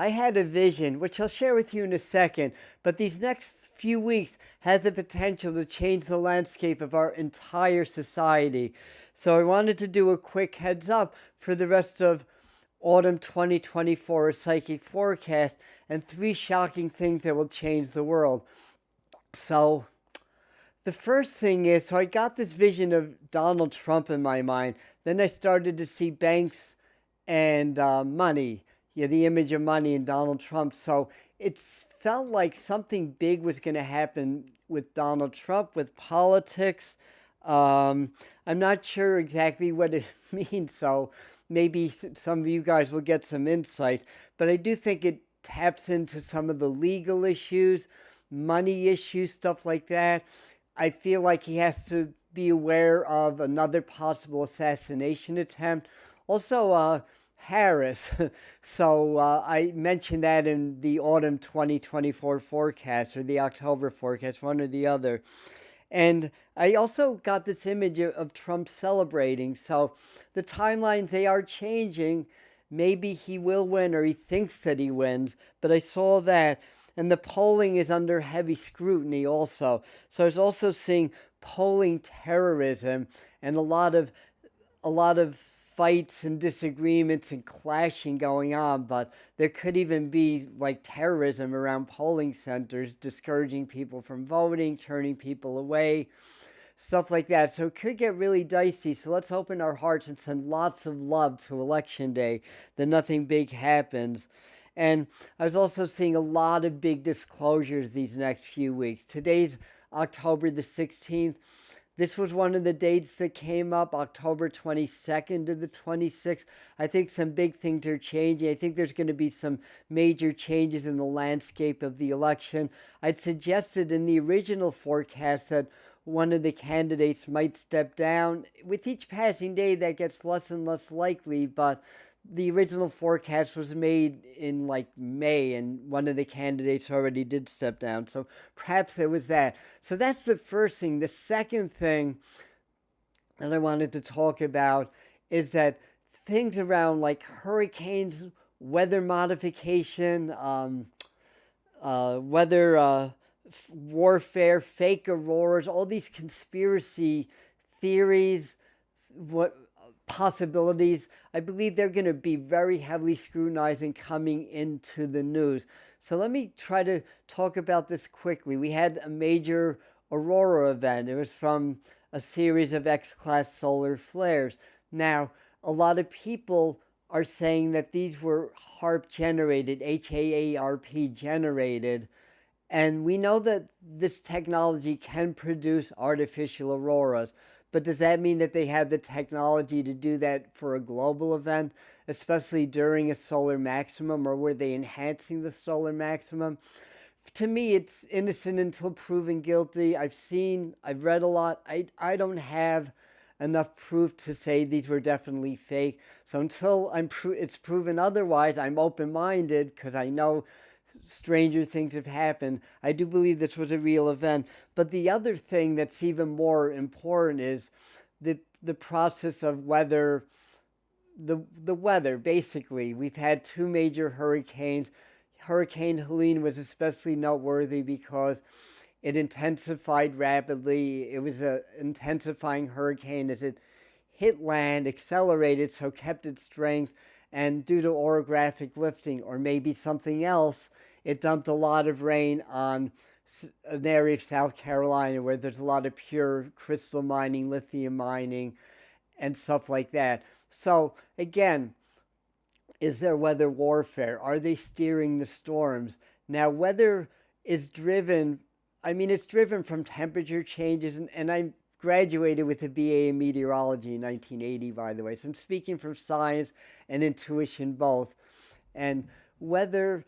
I had a vision, which I'll share with you in a second, but these next few weeks has the potential to change the landscape of our entire society. So I wanted to do a quick heads up for the rest of autumn 2024, a psychic forecast, and 3 shocking things that will change the world. So the first thing is, so I got this vision of Donald Trump in my mind. Then I started to see banks and money, yeah, the image of money and Donald Trump. So it felt like something big was going to happen with Donald Trump, with politics. I'm not sure exactly what it means, so maybe some of you guys will get some insight. But I do think it taps into some of the legal issues, money issues, stuff like that. I feel like he has to be aware of another possible assassination attempt. Also, Harris. So I mentioned that in the autumn 2024 forecast or the October forecast, one or the other. And I also got this image of Trump celebrating. So the timelines, they are changing. Maybe he will win or he thinks that he wins, but I saw that. And the polling is under heavy scrutiny also. So I was also seeing polling terrorism and a lot of fights and disagreements and clashing going on, but there could even be like terrorism around polling centers, discouraging people from voting, turning people away, stuff like that. So it could get really dicey. So let's open our hearts and send lots of love to Election Day, that nothing big happens. And I was also seeing a lot of big disclosures these next few weeks. Today's October the 16th. This was one of the dates that came up, October 22nd to the 26th. I think some big things are changing. I think there's going to be some major changes in the landscape of the election. I'd suggested in the original forecast that one of the candidates might step down. With each passing day, that gets less and less likely, but the original forecast was made in like May, and one of the candidates already did step down. So perhaps there was that. So that's the first thing. The second thing that I wanted to talk about is that things around like hurricanes, weather modification, weather warfare, fake auroras, all these conspiracy theories, what possibilities, I believe they're going to be very heavily scrutinized and coming into the news. So let me try to talk about this quickly. We had a major aurora event. It was from a series of X-class solar flares. Now, a lot of people are saying that these were HAARP generated, H-A-A-R-P generated, and we know that this technology can produce artificial auroras. But does that mean that they have the technology to do that for a global event, especially during a solar maximum, or were they enhancing the solar maximum? To me, it's innocent until proven guilty. I've read a lot. I don't have enough proof to say these were definitely fake. So until it's proven otherwise, I'm open-minded because I know stranger things have happened. I do believe this was a real event. But the other thing that's even more important is the process of weather, the weather, basically. We've had 2 major hurricanes. Hurricane Helene was especially noteworthy because it intensified rapidly. It was an intensifying hurricane as it hit land, accelerated, so kept its strength. And due to orographic lifting, or maybe something else, it dumped a lot of rain on an area of South Carolina where there's a lot of pure crystal mining, lithium mining, and stuff like that. So again, is there weather warfare? Are they steering the storms? Now, weather is driven, it's driven from temperature changes, and I graduated with a BA in meteorology in 1980, by the way. So I'm speaking from science and intuition both. And weather,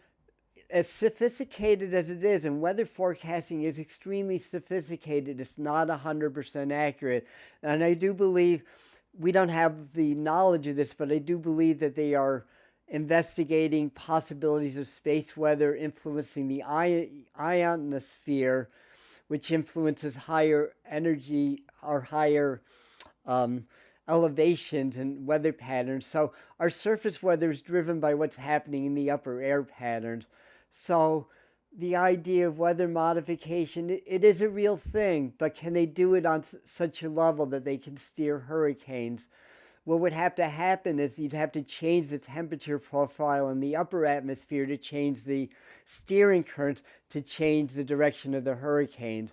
as sophisticated as it is, and weather forecasting is extremely sophisticated, it's not 100% accurate. And I do believe, we don't have the knowledge of this, but I do believe that they are investigating possibilities of space weather influencing the ionosphere, which influences higher energy or higher elevations and weather patterns. So our surface weather is driven by what's happening in the upper air patterns. So the idea of weather modification, it is a real thing, but can they do it on such a level that they can steer hurricanes? What would have to happen is you'd have to change the temperature profile in the upper atmosphere to change the steering currents to change the direction of the hurricanes.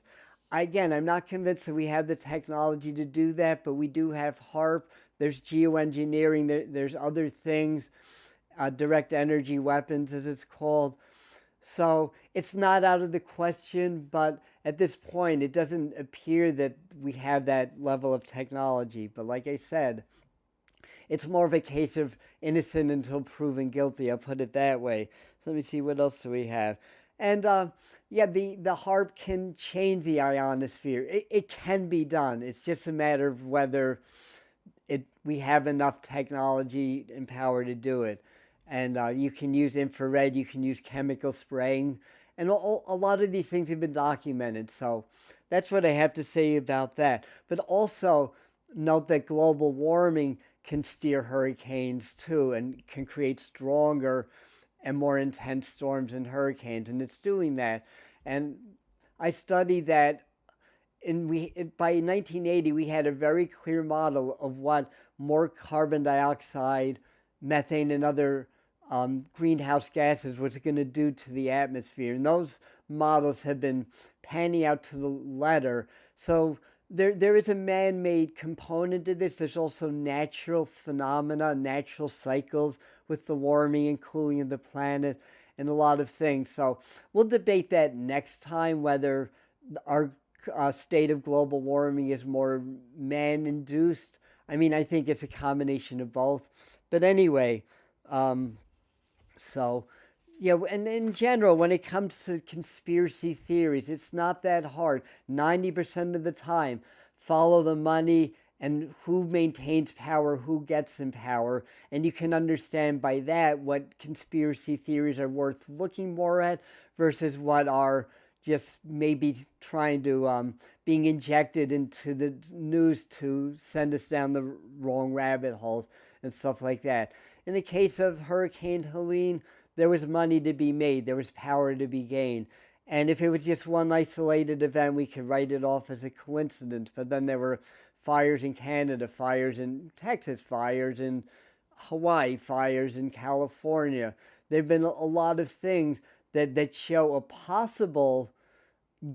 Again, I'm not convinced that we have the technology to do that, but we do have HARP. There's geoengineering. There's other things, direct energy weapons, as it's called. So it's not out of the question, but at this point, it doesn't appear that we have that level of technology. But like I said, it's more of a case of innocent until proven guilty. I'll put it that way. So let me see, what else do we have? And yeah, the HARP can change the ionosphere. It can be done. It's just a matter of whether we have enough technology and power to do it. And you can use infrared, you can use chemical spraying, and a lot of these things have been documented. So that's what I have to say about that. But also note that global warming can steer hurricanes too, and can create stronger and more intense storms and hurricanes, and it's doing that. And I studied that by 1980 we had a very clear model of what more carbon dioxide, methane, and other greenhouse gases was going to do to the atmosphere, and those models have been panning out to the letter. So there is a man-made component to this. There's also natural phenomena, natural cycles with the warming and cooling of the planet and a lot of things. So we'll debate that next time, whether our state of global warming is more man-induced. I mean, I think it's a combination of both. But anyway, so yeah, and in general, when it comes to conspiracy theories, it's not that hard. 90% of the time, follow the money and who maintains power, who gets in power. And you can understand by that what conspiracy theories are worth looking more at versus what are just maybe trying to, being injected into the news to send us down the wrong rabbit holes and stuff like that. In the case of Hurricane Helene, there was money to be made. There was power to be gained. And if it was just one isolated event, we could write it off as a coincidence. But then there were fires in Canada, fires in Texas, fires in Hawaii, fires in California. There have been a lot of things that show a possible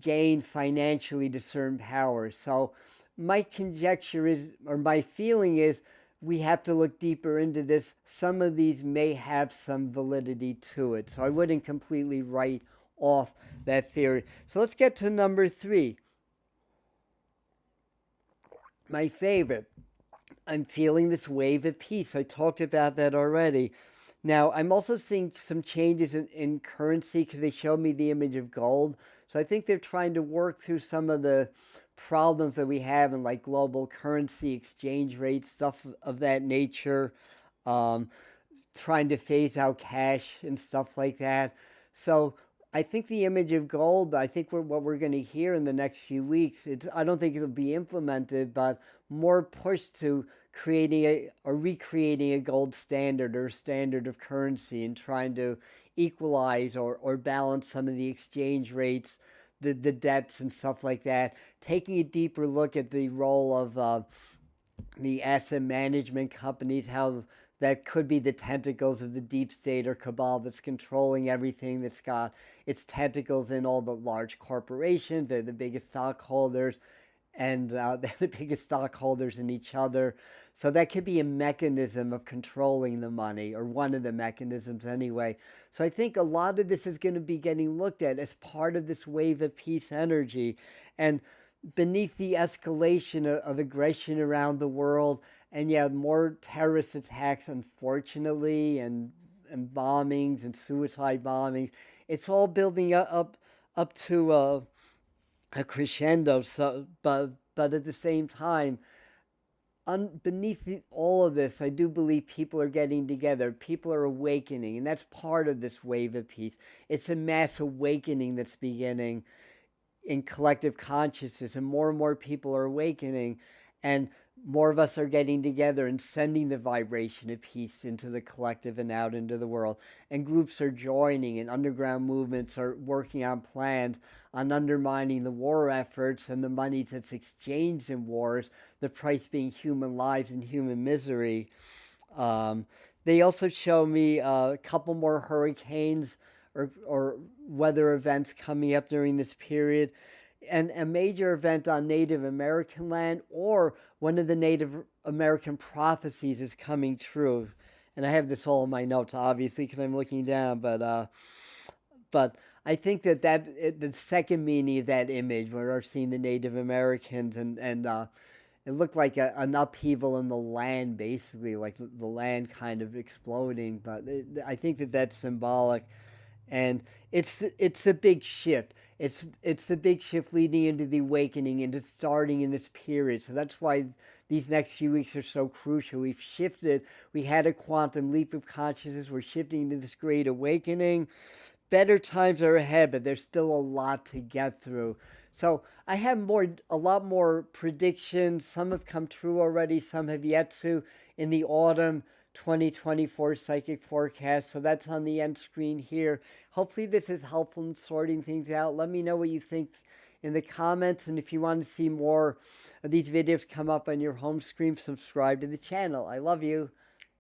gain financially to certain powers. So my conjecture is, or my feeling is, we have to look deeper into this. Some of these may have some validity to it. So I wouldn't completely write off that theory. So let's get to number 3. My favorite. I'm feeling this wave of peace. I talked about that already. Now, I'm also seeing some changes in currency because they showed me the image of gold. So I think they're trying to work through some of the problems that we have in like global currency, exchange rates, stuff of that nature, trying to phase out cash and stuff like that. So I think the image of gold, I think what we're going to hear in the next few weeks, I don't think it'll be implemented, but more push to creating or recreating a gold standard or standard of currency and trying to equalize or balance some of the exchange rates, the debts and stuff like that. Taking a deeper look at the role of the asset management companies, how that could be the tentacles of the deep state or cabal that's controlling everything, that's got its tentacles in all the large corporations. They're the biggest stockholders, and they're the biggest stockholders in each other. So that could be a mechanism of controlling the money, or one of the mechanisms anyway. So I think a lot of this is going to be getting looked at as part of this wave of peace energy. And beneath the escalation of aggression around the world, and yeah, more terrorist attacks, unfortunately, and bombings and suicide bombings, it's all building up to a crescendo. So, but at the same time, beneath all of this, I do believe people are getting together. People are awakening, and that's part of this wave of peace. It's a mass awakening that's beginning in collective consciousness, and more people are awakening. And more of us are getting together and sending the vibration of peace into the collective and out into the world. And groups are joining, and underground movements are working on plans on undermining the war efforts and the money that's exchanged in wars, the price being human lives and human misery. They also show me a couple more hurricanes or weather events coming up during this period, and a major event on Native American land, or one of the Native American prophecies is coming true. And I have this all in my notes, obviously, because I'm looking down. But I think that the second meaning of that image, where we're seeing the Native Americans, and it looked like an upheaval in the land, basically, like the land kind of exploding. But I think that that's symbolic, and it's the big shift. It's the big shift leading into the awakening, into starting in this period. So that's why these next few weeks are so crucial. We've shifted. We had a quantum leap of consciousness. We're shifting into this great awakening. Better times are ahead, but there's still a lot to get through. So I have a lot more predictions. Some have come true already. Some have yet to in the autumn 2024 psychic forecast. So that's on the end screen here. Hopefully this is helpful in sorting things out. Let me know what you think in the comments. And if you want to see more of these videos come up on your home screen, subscribe to the channel. I love you.